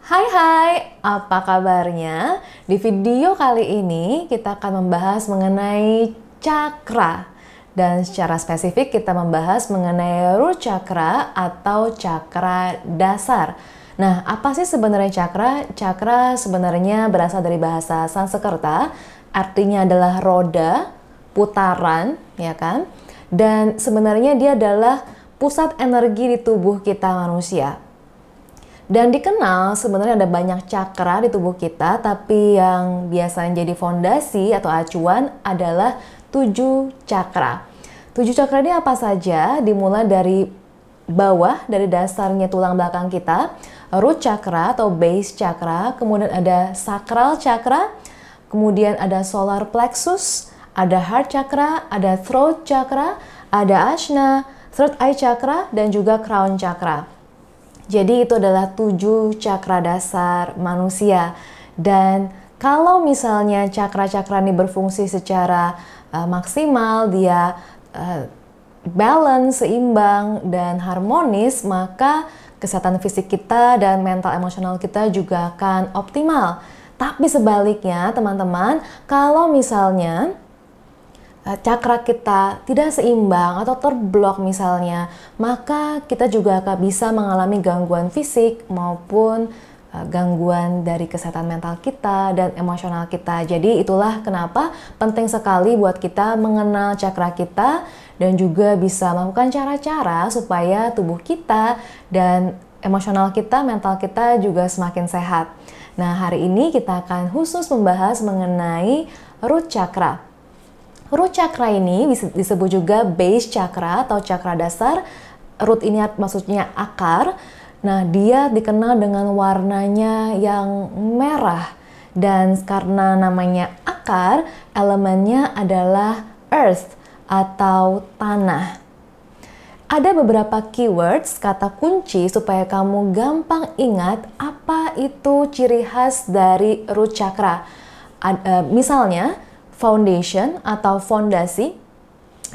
Hai, apa kabarnya? Di video kali ini kita akan membahas mengenai cakra. Dan secara spesifik kita membahas mengenai root chakra atau cakra dasar. Nah, apa sih sebenarnya cakra? Cakra sebenarnya berasal dari bahasa Sanskerta, artinya adalah roda, putaran, ya kan? Dan sebenarnya dia adalah pusat energi di tubuh kita manusia. Dan dikenal sebenarnya ada banyak cakra di tubuh kita, tapi yang biasanya jadi fondasi atau acuan adalah 7 cakra. 7 cakra ini apa saja? Dimulai dari bawah, dari dasarnya tulang belakang kita, root chakra atau base chakra, kemudian ada sacral chakra, kemudian ada solar plexus, ada heart chakra, ada throat chakra, ada ajna, third eye chakra, dan juga crown chakra. Jadi itu adalah 7 cakra dasar manusia. Dan kalau misalnya cakra-cakra ini berfungsi secara maksimal, dia balance, seimbang, dan harmonis, maka kesehatan fisik kita dan mental emosional kita juga akan optimal. Tapi sebaliknya teman-teman, kalau misalnya cakra kita tidak seimbang atau terblok misalnya, maka kita juga akan bisa mengalami gangguan fisik maupun gangguan dari kesehatan mental kita dan emosional kita. Jadi itulah kenapa penting sekali buat kita mengenal cakra kita dan juga bisa melakukan cara-cara supaya tubuh kita dan emosional kita, mental kita juga semakin sehat. Nah, hari ini kita akan khusus membahas mengenai root chakra. Root chakra ini disebut juga base chakra atau cakra dasar. Root ini maksudnya akar. Nah, dia dikenal dengan warnanya yang merah. Dan karena namanya akar, elemennya adalah earth atau tanah. Ada beberapa keywords, kata kunci supaya kamu gampang ingat apa itu ciri khas dari root chakra. Misalnya, foundation atau fondasi,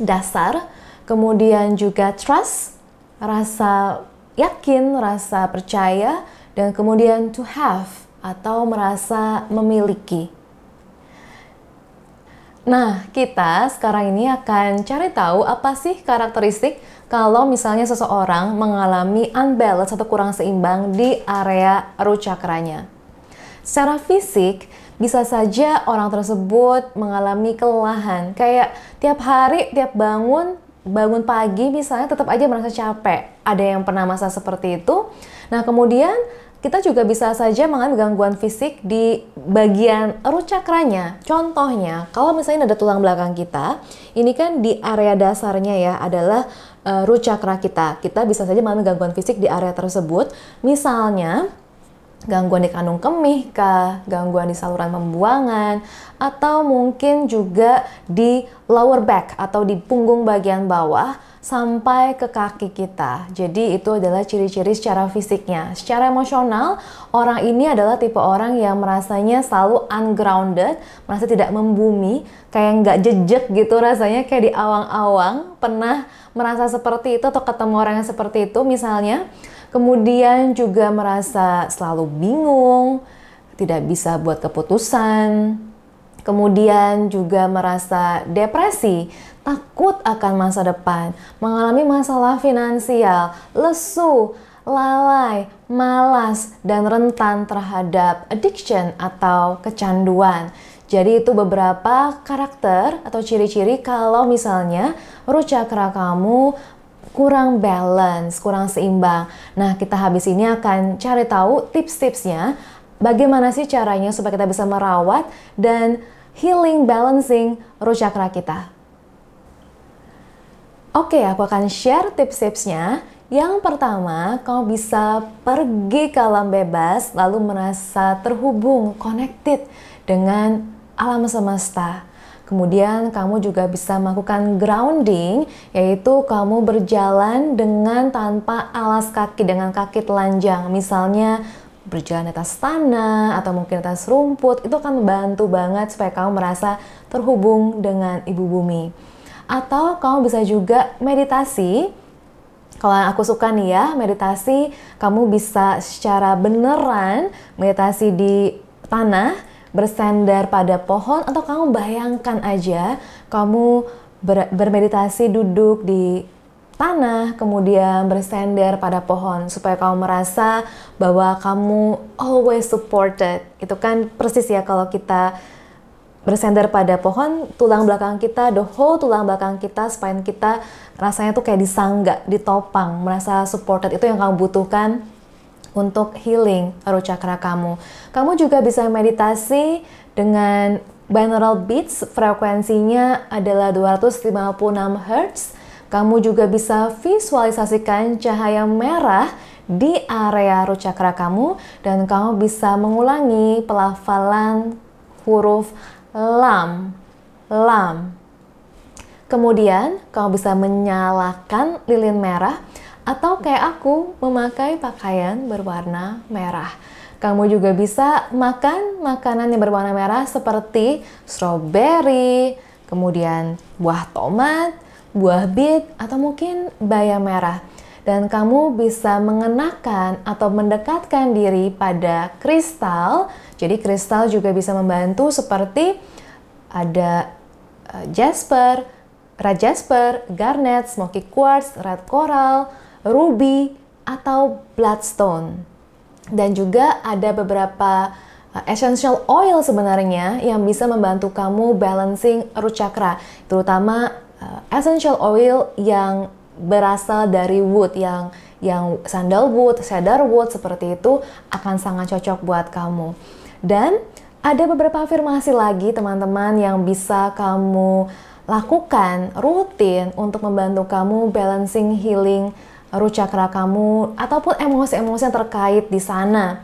dasar, kemudian juga trust, rasa yakin, rasa percaya, dan kemudian to have atau merasa memiliki. Nah, kita sekarang ini akan cari tahu apa sih karakteristik kalau misalnya seseorang mengalami unbalance atau kurang seimbang di area root chakranya. Secara fisik, bisa saja orang tersebut mengalami kelelahan. Kayak tiap hari, tiap bangun pagi misalnya tetap aja merasa capek. Ada yang pernah masa seperti itu. Nah, kemudian kita juga bisa saja mengalami gangguan fisik di bagian root chakranya. Contohnya, kalau misalnya ada tulang belakang kita, ini kan di area dasarnya ya adalah root chakra kita. Kita bisa saja mengalami gangguan fisik di area tersebut. Misalnya, gangguan di kandung kemih kah, gangguan di saluran pembuangan, atau mungkin juga di lower back atau di punggung bagian bawah sampai ke kaki kita. Jadi itu adalah ciri-ciri secara fisiknya. Secara emosional, orang ini adalah tipe orang yang merasanya selalu ungrounded, merasa tidak membumi, kayak nggak jejak gitu rasanya, kayak di awang-awang. Pernah merasa seperti itu atau ketemu orang yang seperti itu misalnya. Kemudian juga merasa selalu bingung, tidak bisa buat keputusan. Kemudian juga merasa depresi, takut akan masa depan, mengalami masalah finansial, lesu, lalai, malas, dan rentan terhadap addiction atau kecanduan. Jadi itu beberapa karakter atau ciri-ciri kalau misalnya root chakra kamu kurang balance, kurang seimbang. Nah, kita habis ini akan cari tahu tips-tipsnya, bagaimana sih caranya supaya kita bisa merawat dan healing, balancing root chakra kita. Oke, aku akan share tips-tipsnya. Yang pertama, kamu bisa pergi ke alam bebas, lalu merasa terhubung, connected dengan alam semesta. Kemudian kamu juga bisa melakukan grounding, yaitu kamu berjalan dengan tanpa alas kaki, dengan kaki telanjang. Misalnya berjalan di atas tanah atau mungkin di atas rumput, itu akan membantu banget supaya kamu merasa terhubung dengan ibu bumi. Atau kamu bisa juga meditasi Kalau yang aku suka nih ya, meditasi kamu bisa secara beneran meditasi di tanah, bersandar pada pohon, atau kamu bayangkan aja kamu bermeditasi duduk di tanah, kemudian bersandar pada pohon, supaya kamu merasa bahwa kamu always supported. Itu kan persis ya kalau kita bersandar pada pohon, tulang belakang kita, the whole tulang belakang kita, spine kita rasanya tuh kayak disangga, ditopang, merasa supported. Itu yang kamu butuhkan untuk healing root chakra kamu. Kamu juga bisa meditasi dengan binaural beats, frekuensinya adalah 256 Hz. Kamu juga bisa visualisasikan cahaya merah di area root chakra kamu, dan kamu bisa mengulangi pelafalan huruf lam. Kemudian kamu bisa menyalakan lilin merah, atau kayak aku memakai pakaian berwarna merah. Kamu juga bisa makan makanan yang berwarna merah seperti strawberry, kemudian buah tomat, buah bit, atau mungkin bayam merah. Dan kamu bisa mengenakan atau mendekatkan diri pada kristal. Jadi kristal juga bisa membantu, seperti ada jasper, red jasper, garnet, smoky quartz, red coral, ruby, atau bloodstone. Dan juga ada beberapa essential oil sebenarnya yang bisa membantu kamu balancing root chakra, terutama essential oil yang berasal dari wood, yang sandalwood, cedarwood, seperti itu akan sangat cocok buat kamu. Dan ada beberapa afirmasi lagi teman-teman yang bisa kamu lakukan rutin untuk membantu kamu balancing, healing root chakra kamu, ataupun emosi-emosi yang terkait di sana.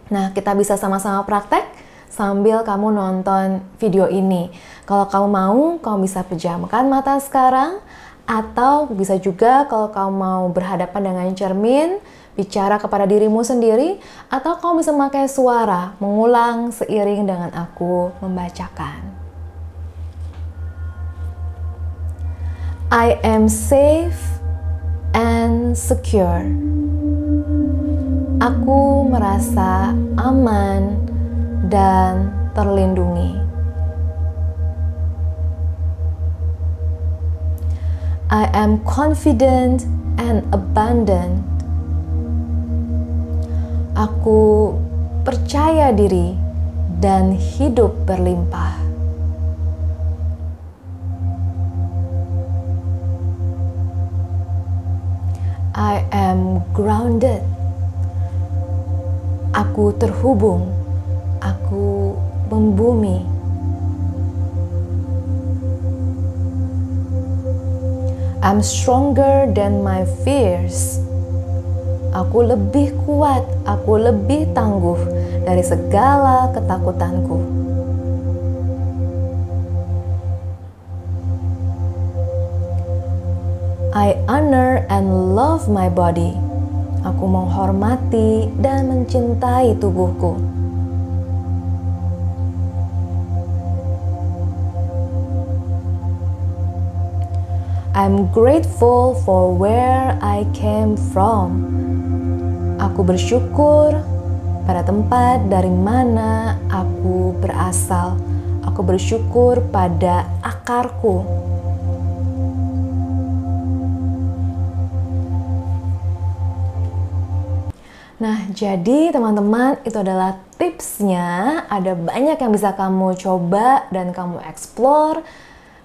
Nah, kita bisa sama-sama praktek sambil kamu nonton video ini. Kalau kamu mau, kamu bisa pejamkan mata sekarang, atau bisa juga kalau kamu mau berhadapan dengan cermin, bicara kepada dirimu sendiri, atau kamu bisa memakai suara, mengulang seiring dengan aku membacakan. I am safe and secure. Aku merasa aman dan terlindungi. I am confident and abundant. Aku percaya diri dan hidup berlimpah. I am grounded. Aku terhubung. Aku membumi. I'm stronger than my fears. Aku lebih kuat, aku lebih tangguh dari segala ketakutanku. I honor and love my body. Aku menghormati dan mencintai tubuhku. I'm grateful for where I came from. Aku bersyukur pada tempat dari mana aku berasal. Aku bersyukur pada akarku. Nah, jadi teman-teman, itu adalah tipsnya. Ada banyak yang bisa kamu coba dan kamu explore.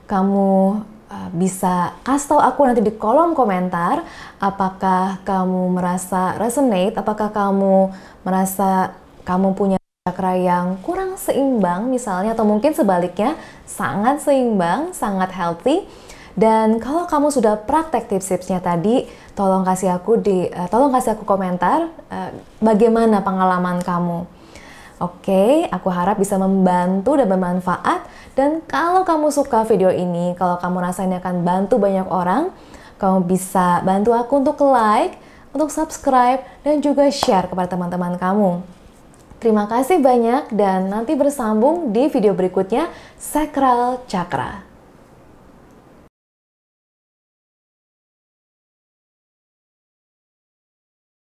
Kamu bisa kasih tahu aku nanti di kolom komentar apakah kamu merasa resonate, apakah kamu merasa kamu punya chakra yang kurang seimbang misalnya, atau mungkin sebaliknya sangat seimbang, sangat healthy. Dan kalau kamu sudah praktek tips-tipsnya tadi, tolong kasih aku komentar bagaimana pengalaman kamu. Oke, aku harap bisa membantu dan bermanfaat. Dan kalau kamu suka video ini, kalau kamu rasa ini akan bantu banyak orang, kamu bisa bantu aku untuk like, untuk subscribe, dan juga share kepada teman-teman kamu. Terima kasih banyak dan nanti bersambung di video berikutnya, Sacral Chakra.